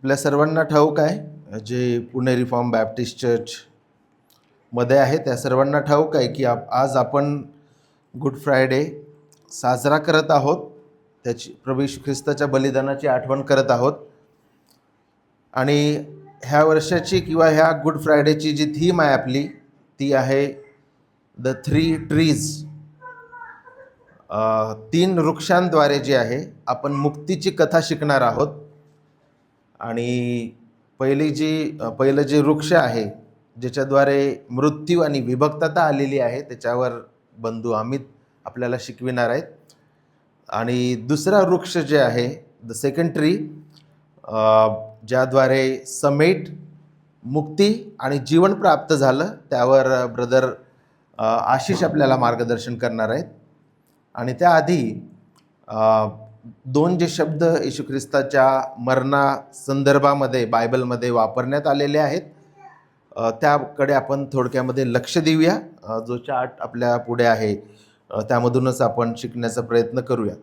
आपल्या सर्वांना ठाऊक आहे, जे पुणे रिफॉर्म बॅप्टिस्ट चर्चमध्ये आहे त्या सर्वांना ठाऊक आहे की आज आपण गुड फ्रायडे साजरा करत आहोत. त्याची प्रभू येशू ख्रिस्ताच्या बलिदानाची आठवण करत आहोत. आणि ह्या वर्षाची किंवा ह्या गुड फ्रायडेची जी थीम आहे आपली ती आहे द 3 ट्रीज. 3 वृक्षांद्वारे जे आहे आपण मुक्तीची कथा शिकणार आहोत. आणि पहिलं जे वृक्ष आहे ज्याच्याद्वारे मृत्यू आणि विभक्तता आलेली आहे त्याच्यावर बंधू अमित आपल्याला शिकविणार आहेत. आणि दुसरा वृक्ष जे आहे द सेकंड ट्री, ज्याद्वारे समेट, मुक्ती आणि जीवन प्राप्त झालं, त्यावर ब्रदर आशिष आपल्याला मार्गदर्शन करणार आहेत. आणि त्याआधी 2 जे शब्द येशू ख्रिस्ताच्या मरणा संदर्भामध्ये बायबलमध्ये वापरण्यात आलेले आहेत त्याकडे आपण थोडक्यामध्ये लक्ष देऊया. जो चार्ट आपल्या पुढे आहे त्यामधूनच आपण शिकण्याचा प्रयत्न करूया.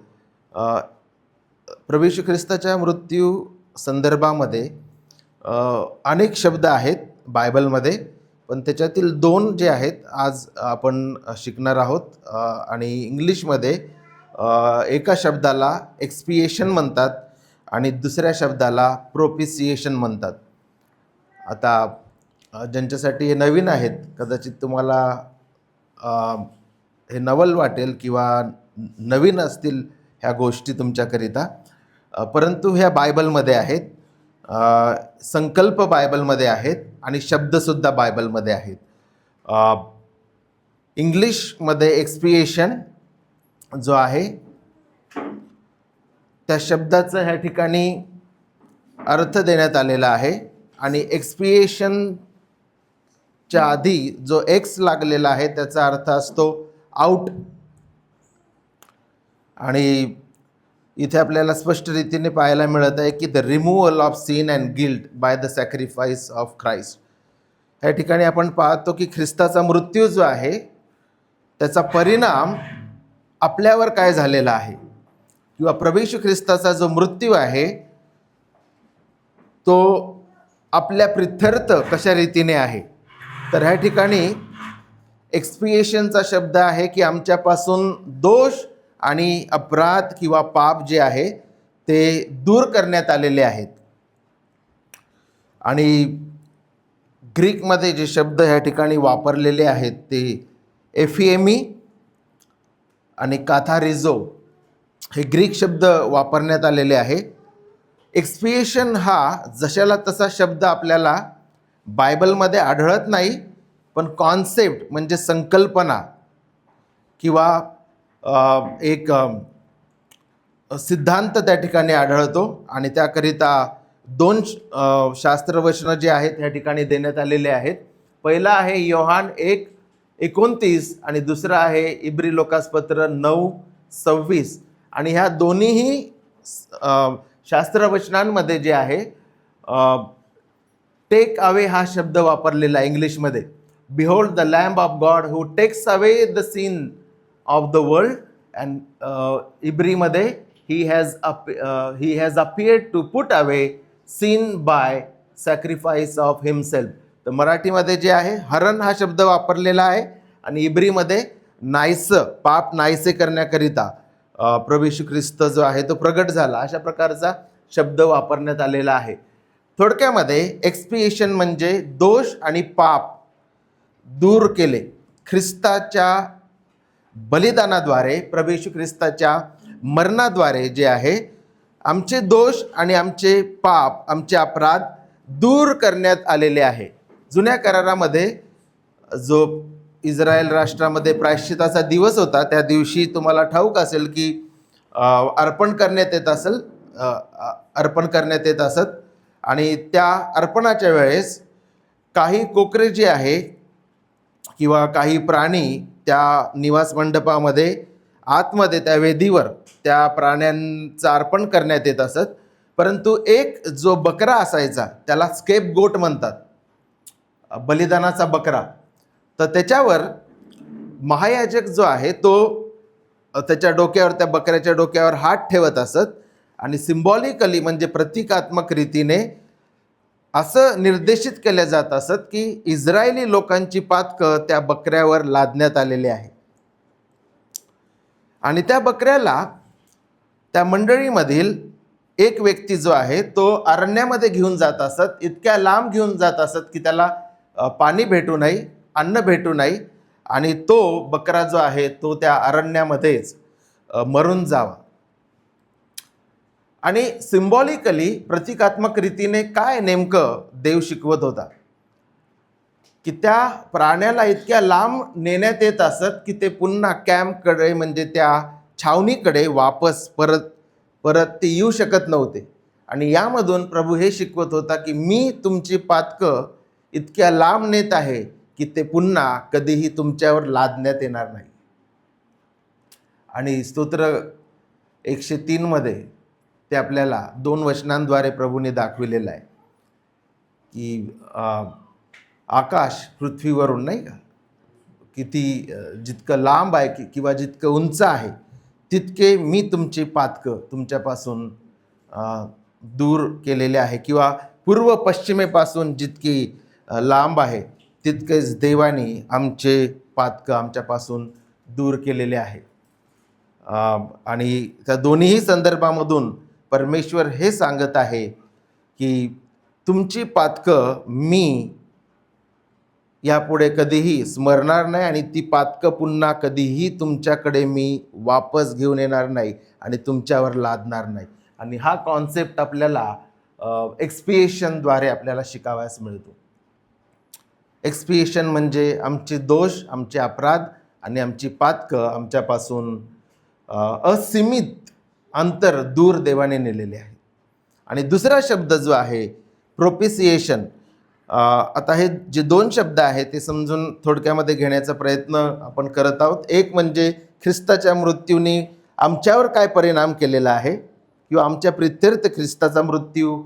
प्रभू येशू ख्रिस्ताच्या मृत्यू संदर्भामध्ये अनेक शब्द आहेत बायबलमध्ये, पण त्याच्यातील 2 जे आहेत आज आपण शिकणार आहोत. आणि इंग्लिशमध्ये एका शब्दाला एक्सपिएशन म्हणतात आणि दुसऱ्या शब्दाला प्रोपिसिएशन म्हणतात. आता ज्यांच्यासाठी हे नवीन आहेत कदाचित तुम्हाला हे नवल वाटेल किंवा नवीन असतील ह्या गोष्टी तुमच्याकरिता, परंतु ह्या बायबलमध्ये आहेत. संकल्प बायबलमध्ये आहेत आणि शब्दसुद्धा बायबलमध्ये आहेत. इंग्लिशमध्ये एक्सपिएशन जो आहे त्या शब्दाचं ह्या ठिकाणी अर्थ देण्यात आलेला आहे. आणि एक्सपिएशनच्या आधी जो एक्स लागलेला आहे त्याचा अर्थ असतो आउट. आणि इथे आपल्याला स्पष्ट रीतीने पाहायला मिळत आहे की the removal of sin and guilt by the sacrifice of Christ. ह्या ठिकाणी आपण पाहतो की ख्रिस्ताचा मृत्यू जो आहे त्याचा परिणाम आपल्यावर काय झालेला आहे, किंवा प्रभू येशू ख्रिस्ताचा जो मृत्यू आहे तो आपल्या प्रित्यर्थ कशा रीतीने आहे. तर ह्या ठिकाणी एक्सपिएशनचा शब्द आहे की आमच्यापासून दोष आणि अपराध किंवा पाप जे आहे ते दूर करण्यात आलेले आहेत. आणि ग्रीकमध्ये जे शब्द ह्या ठिकाणी वापरलेले आहेत ते एफिएमी आणि काथारिझो हे ग्रीक शब्द वापरण्यात आलेले आहे. एक्सपिएशन हा जशाला तसा शब्द आपल्याला बायबलमध्ये आढळत नाही, पण कॉन्सेप्ट म्हणजे संकल्पना किंवा एक सिद्धांत त्या ठिकाणी आढळतो. आणि त्याकरिता 2 शास्त्रवचनं जे आहेत ह्या ठिकाणी देण्यात आलेले आहेत. पहिला आहे योहान 1:29 आणि दुसरा आहे इब्री लोकासपत्र 9:26. आणि ह्या दोन्हीही शास्त्रवचनांमध्ये जे आहे टेक अवे हा शब्द वापरलेला इंग्लिशमध्ये. Behold the lamb of God who takes away the sin of the world. And इब्रीमध्ये he has appeared to put away sin by sacrifice of himself. तर मराठीमध्ये जे आहे हरण हा शब्द वापरलेला आहे आणि इब्रीमध्ये नाहीसं, पाप नाहीसे करण्याकरिता प्रभू येशू ख्रिस्त जो आहे तो प्रगट झाला, अशा प्रकारचा शब्द वापरण्यात आलेला आहे. थोडक्यामध्ये एक्सपिएशन म्हणजे दोष आणि पाप दूर केले ख्रिस्ताच्या बलिदानाद्वारे, प्रभू येशू ख्रिस्ताच्या मरणाद्वारे जे आहे आमचे दोष आणि आमचे पाप, आमचे अपराध दूर करण्यात आलेले आहे. जुन्या करारामध्ये जो इस्रायल राष्ट्रामध्ये प्रायश्चिताचा दिवस होता त्या दिवशी तुम्हाला ठाऊक असेल की अर्पण करण्यात येत असत. आणि त्या अर्पणाच्या वेळेस काही कोकरे जे आहे किंवा काही प्राणी त्या निवास मंडपामध्ये आतमध्ये त्या वेदीवर त्या प्राण्यांचं अर्पण करण्यात येत असत. परंतु एक जो बकरा असायचा त्याला स्केप गोट म्हणतात, बलिदानाचा बकरा. तर त्याच्यावर महायाजक जो आहे तो त्याच्या डोक्यावर, त्या बकऱ्याच्या डोक्यावर हात ठेवत असत आणि सिम्बॉलिकली म्हणजे प्रतिकात्मक रीतीने असं निर्देशित केल्या जात असत की इस्रायली लोकांची पातकं त्या बकऱ्यावर लादण्यात आलेले आहे. आणि त्या बकऱ्याला त्या मंडळीमधील एक व्यक्ती जो आहे तो अरण्यामध्ये घेऊन जात असत, इतक्या लांब घेऊन जात असत की त्याला पाणी भेटू नये, अन्न भेटू नये, आणि तो बकरा जो आहे तो त्या अरण्यामध्येच मरून जावा. आणि सिम्बॉलिकली, प्रतीकात्मक रीतीने काय नेमकं देव शिकवत होता की त्या प्राण्याला इतक्या लांब नेण्यात येत असत की ते पुन्हा कॅम्पकडे, म्हणजे त्या छावणीकडे वापस परत ते येऊ शकत नव्हते. आणि यामधून प्रभू हे शिकवत होता की मी तुमची पातकं इतक्या लांब नेत आहे की ते पुन्हा कधीही तुमच्यावर लादण्यात येणार नाही. आणि स्तोत्र 103 मध्ये ते आपल्याला 2 वचनांद्वारे प्रभूने दाखविलेलं आहे की आकाश पृथ्वीवरून, नाही का, किती जितकं लांब आहे किंवा जितकं उंच आहे तितके मी तुमची पातकं तुमच्यापासून दूर केलेले आहे, किंवा पूर्व पश्चिमेपासून जितकी लांब आहे तितकेच देवाने आमचे पातकं आमच्यापासून दूर केलेले आहे. आणि त्या दोन्हीही संदर्भामधून परमेश्वर हे सांगत आहे की तुमची पातकं मी यापुढे कधीही स्मरणार नाही, आणि ती पातकं पुन्हा कधीही तुमच्याकडे मी वापस घेऊन येणार नाही आणि तुमच्यावर लादणार नाही. आणि हा कॉन्सेप्ट आपल्याला एक्सपिएशनद्वारे आपल्याला शिकावयास मिळतो. एक्सपिएशन म्हणजे आमचे दोष, आमचे अपराध आणि आमची पातकं आमच्यापासून असीमित अंतर दूर देवाने नेलेले आहे. आणि दुसरा शब्द जो आहे प्रोपिसिएशन, आता हे जे 2 शब्द आहेत ते समजून थोडक्यामध्ये घेण्याचा प्रयत्न आपण करत आहोत. एक म्हणजे ख्रिस्ताच्या मृत्यूने आमच्यावर काय परिणाम केलेला आहे, किंवा आमच्या प्रित्यर्थ ख्रिस्ताचा मृत्यू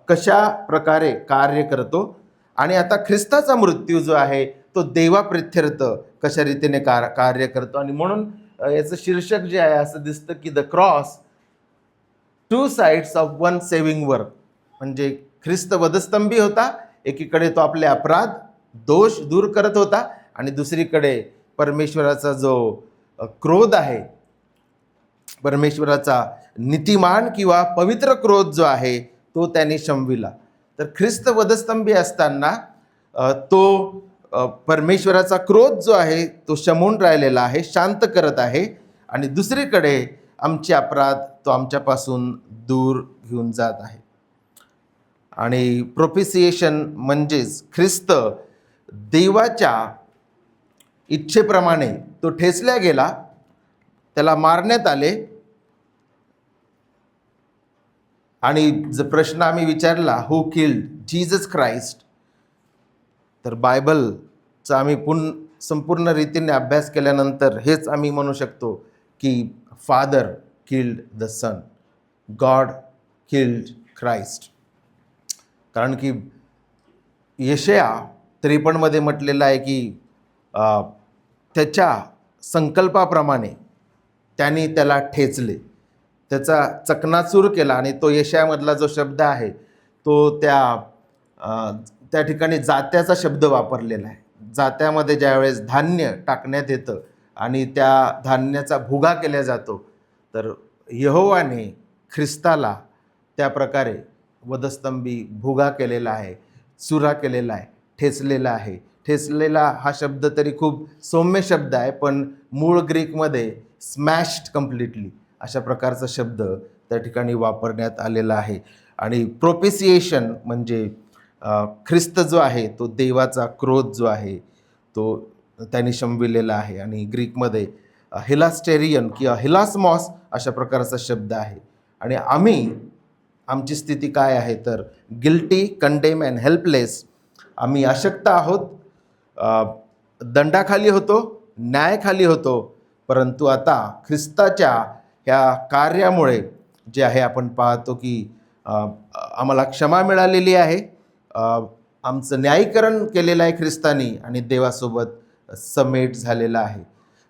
कशा प्रकारे कार्य करतो, आणि आता ख्रिस्ताचा मृत्यू जो आहे तो देवाप्रित्यर्थ कशा रीतीने कार्य करतो. आणि म्हणून याचं शीर्षक जे आहे असं दिसतं की the cross, 2 sides of 1 saving work. म्हणजे ख्रिस्त वधस्तंभी होता, एकीकडे तो आपले अपराध दोष दूर करत होता, आणि दुसरीकडे परमेश्वराचा जो क्रोध आहे, परमेश्वराचा नीतिमान किंवा पवित्र क्रोध जो आहे तो त्यांनी शमविला. तर ख्रिस्त वधस्तंभी असताना तो परमेश्वराचा क्रोध जो आहे तो शमून राहिलेला आहे, शांत करत आहे, आणि दुसरीकडे आमचे अपराध तो आमच्यापासून दूर घेऊन जात आहे. आणि प्रोपिसिएशन म्हणजेच ख्रिस्त देवाच्या इच्छेप्रमाणे तो ठेचल्या गेला, त्याला मारण्यात आले. आणि जर प्रश्न आम्ही विचारला हू किल्ड जीसस क्राइस्ट, तर बायबलचा आम्ही संपूर्ण रीतीने अभ्यास केल्यानंतर हेच आम्ही म्हणू शकतो की father killed the son, God killed Christ. कारण की यशया 53 मध्ये म्हटलेलं आहे की त्याच्या संकल्पाप्रमाणे त्यांनी त्याला ठेचले, त्याचा चकनाचूर केला. आणि तो यशयामधला जो शब्द आहे तो त्या ठिकाणी जात्याचा शब्द वापरलेला आहे. जात्यामध्ये ज्यावेळेस धान्य टाकण्यात येतं आणि त्या धान्याचा भुगा केला जातो, तर यहोवाने ख्रिस्ताला त्या प्रकारे वधस्तंभी भुगा केलेला आहे, चुरा केलेला आहे, ठेचलेला आहे. ठेचलेला हा शब्द तरी खूप सौम्य शब्द आहे, पण मूळ ग्रीकमध्ये स्मॅश्ड कम्प्लिटली अशा प्रकारचा शब्द त्या ठिकाणी वापरण्यात आलेला आहे. आणि प्रोपिसिएशन म्हणजे ख्रिस्त जो आहे तो देवाचा क्रोध जो आहे तो त्यांनी शमविलेला आहे. आणि ग्रीकमध्ये हिलास्टेरियन किंवा हिलास्मॉस अशा प्रकारचा शब्द आहे. आणि आमची स्थिती काय आहे तर गिल्टी, कंडेम अँड हेल्पलेस. आम्ही अशक्त आहोत, दंडाखाली होतो, न्यायाखाली होतो, परंतु आता ख्रिस्ताच्या ह्या कार्यामुळे जे आहे आपण पाहतो की आम्हाला क्षमा मिळालेली आहे, आमचं न्यायीकरण केलेलं आहे ख्रिस्तानी, आणि देवासोबत समेट झालेलं आहे.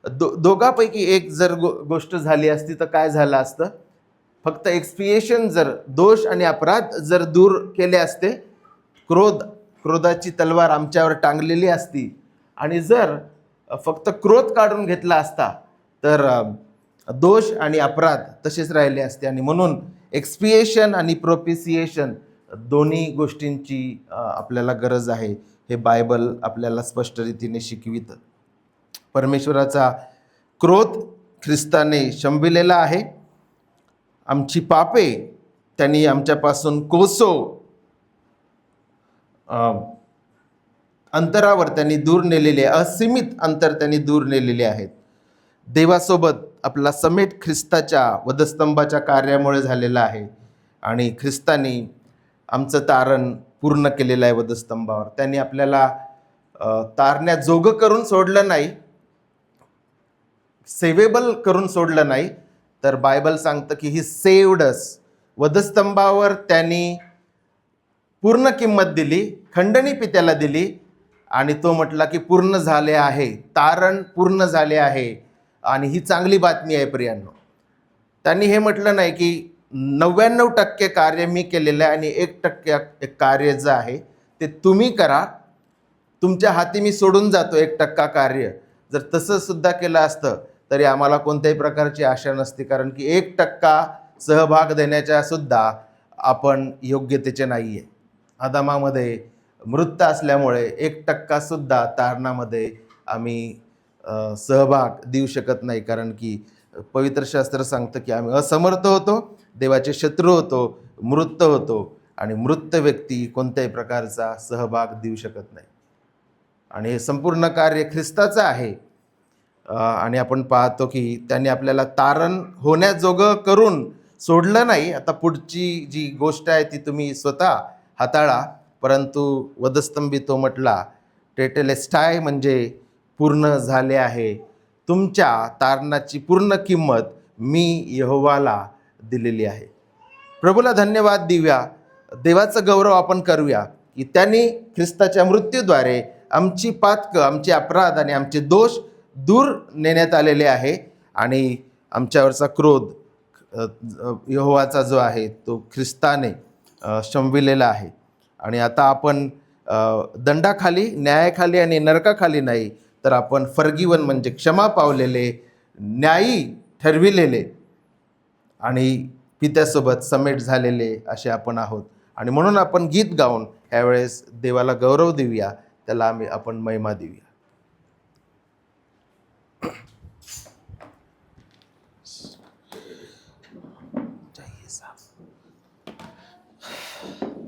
दोघांपैकी एक जर गोष्ट झाली असती तर काय झालं असतं, फक्त एक्सपिएशन जर दोष आणि अपराध जर दूर केले असते क्रोधाची तलवार आमच्यावर टांगलेली असती आणि जर फक्त क्रोध काढून घेतला असता तर दोष आणि अपराध तसेच राहिले असते. आणि म्हणून एक्सपिएशन आणि प्रोपिसिएशन दोन्ही गोष्टींची आपल्याला गरज आहे. हे बायबल आपल्याला स्पष्ट रीतीने शिकवितं. परमेश्वराचा क्रोध ख्रिस्ताने शंभिलेला आहे. आमची पापे त्यांनी आमच्यापासून कोसो अंतरावर त्यांनी दूर नेलेले, असीमित अंतर त्यांनी दूर नेलेले आहेत. देवासोबत आपला समेट ख्रिस्ताच्या वधस्तंभाच्या कार्यामुळे झालेला आहे आणि ख्रिस्तानी आमचं तारण पूर्ण केलेलं आहे वधस्तंभावर. त्यांनी आपल्याला तारण्याजोगं करून सोडलं नाही, सेवेबल करून सोडलं नाही, तर बायबल सांगतं की ही सेव्ड अस. वधस्तंभावर त्यांनी पूर्ण किंमत दिली, खंडणी पित्याला दिली आणि तो म्हटला की पूर्ण झाले आहे, तारण पूर्ण झाले आहे. आणि ही चांगली बातमी आहे प्रियांनो. त्यांनी हे म्हटलं नाही की 99% कार्य मी केलेलं आहे आणि 1% कार्य जे आहे ते तुम्ही करा, तुमच्या हाती मी सोडून जातो 1% कार्य. जर तसं सुद्धा केलं असतं तरी आम्हाला कोणत्याही प्रकारची आशा नसते, कारण की 1% सहभाग देण्याच्या सुद्धा आपण योग्यतेचे नाही आहे. आदामामध्ये मृत असल्यामुळे 1% सुद्धा तारणामध्ये आम्ही सहभाग देऊ शकत नाही, कारण की पवित्र शास्त्र सांगतं की आम्ही असमर्थ होतो, देवाचे शत्रू होतो, मृत होतो आणि मृत व्यक्ती कोणत्याही प्रकारचा सहभाग देऊ शकत नाही. आणि हे संपूर्ण कार्य ख्रिस्ताचं आहे. आणि आपण पाहतो की त्यांनी आपल्याला तारण होण्याजोगं करून सोडलं नाही. आता पुढची जी गोष्ट आहे ती तुम्ही स्वतः हाताळा. परंतु वधस्तंभी तो म्हटला टेटेलेस्टाय म्हणजे पूर्ण झाले आहे. तुमच्या तारणाची पूर्ण किंमत मी यहोवाला दिलेली आहे. प्रभूला धन्यवाद देऊया, देवाचं गौरव आपण करूया की त्यांनी ख्रिस्ताच्या मृत्यूद्वारे आमची पातकं, आमचे अपराध आणि आमचे दोष दूर नेण्यात आलेले आहे आणि आमच्यावरचा क्रोध यहोवाचा जो आहे तो ख्रिस्ताने शमविलेला आहे. आणि आता आपण दंडाखाली, न्यायाखाली आणि नरकाखाली नाही, तर आपण फर्गिवन म्हणजे क्षमा पावलेले, न्यायी ठरविलेले आणि पित्यासोबत समेट झालेले असे आपण आहोत. आणि म्हणून आपण गीत गाऊन ह्यावेळेस देवाला गौरव देऊया, त्याला आपण महिमा देऊया.